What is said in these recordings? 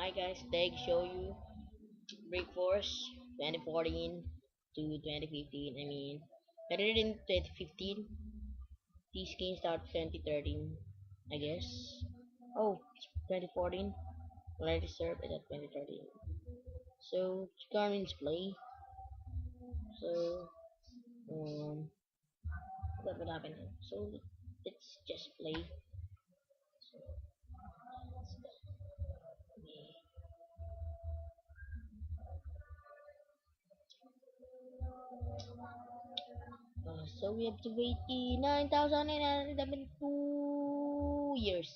Hi guys, today I show you Break Force 2014 to 2015. I did it in 2015. These games start 2013, I guess. Oh, it's 2014. Already served it at 2013. So Garmin's play. So what will happen? So let's just play. So, so we have to wait 9,972 years.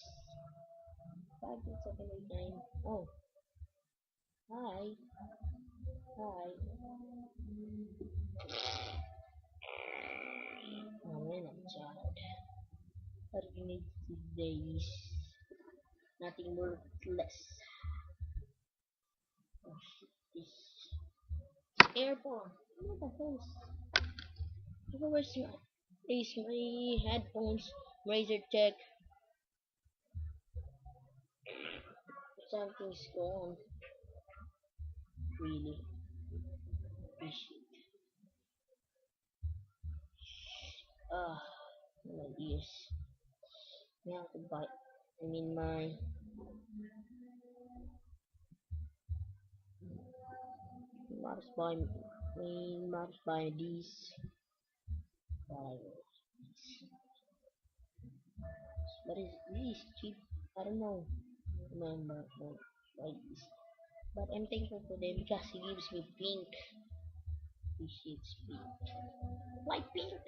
5, 6, 7, 8, 9. Oh, hi. Hi. Mamaya na child. But you need days. Nothing worthless. Oh shit, this airphone. What the hell where's my headphones? Razor check. Something's gone. Really. Shit. My ears. I have to buy. My must buy these. But is this cheap? I don't know. Remember, like this. But I'm thankful for them because he gives me pink. This shit's pink. Light pink.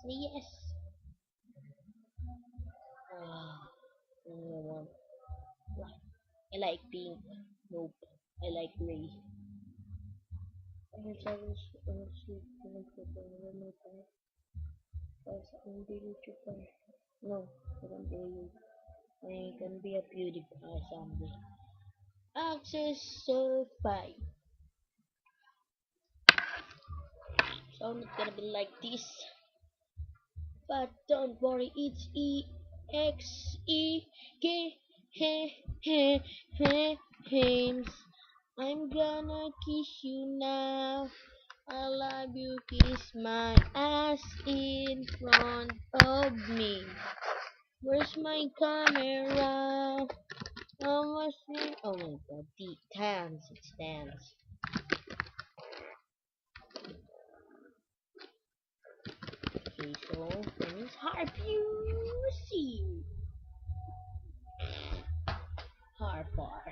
Say yes. I want. I like pink. Nope. I like gray. No, I don't dare you. I can be a PewDiePie someday. Access so fine. So it's gonna be like this. But don't worry, it's EXE Games. I'm gonna kiss you now. I love you, kiss my ass in front of me. Where's my camera? Oh my god, the dance, it's dance. Okay, so it's Harpusi. Harpar.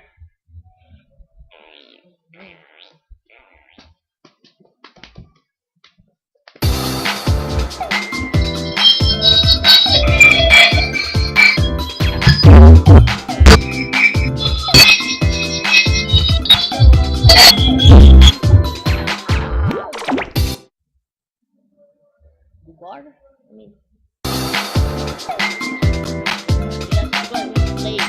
War? Let's go play.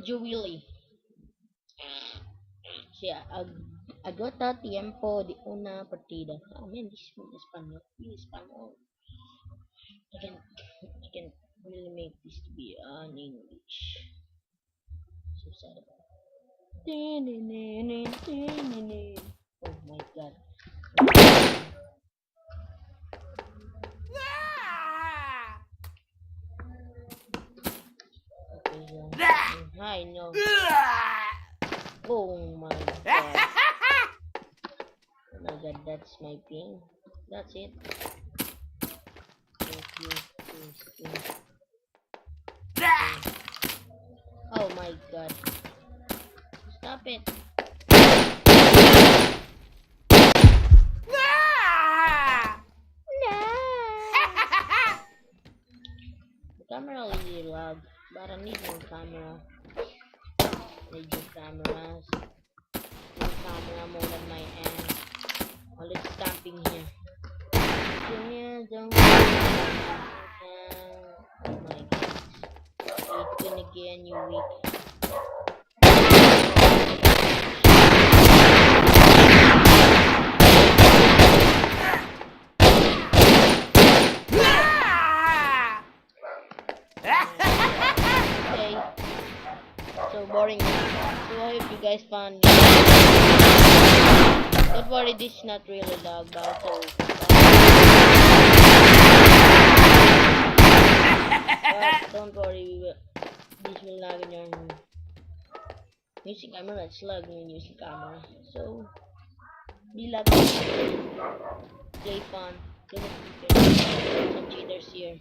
Willy. Siya, agota tiempo di una partida. Oh man, this is Spanish. I can really make this to be an English. So sad about it. Oh my god. Okay, so I know. Oh my god. Oh my god, that's my ping. That's it. Oh my god. Stop it. but I need more camera. Need your cameras. Your camera more than my end. Oh, let's camping here. Yeah, don't oh my god. It's gonna get you weak. Okay, so boring. So I hope you guys found. Don't worry, this is not really lag, but so. But don't worry, this will lag in your using camera. It's lag when using camera. So be lucky, play fun. Look at some cheaters here.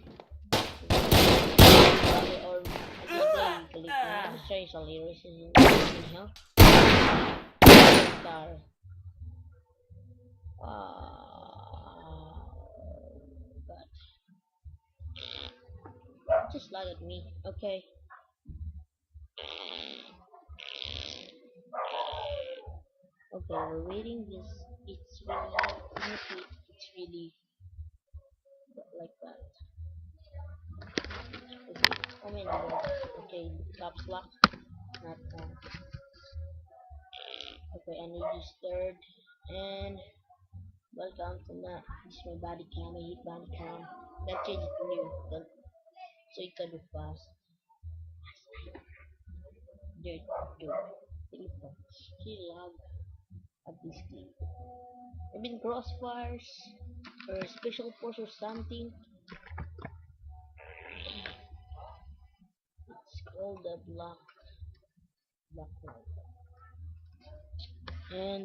Or I think let's try some heroes in here. Star. But just lag at me. Okay. Okay, we're waiting this. It's really, it's really like that. Okay, how many words? Okay, caps lock, not one. Okay, I need this third, and welcome to that. This is my body cam, I hit body cam. That change it to new, so it can be fast. Dirt, dirt, telephone, still lag at this game. Maybe in crossfires, or special force or something. It's called the black, black light. And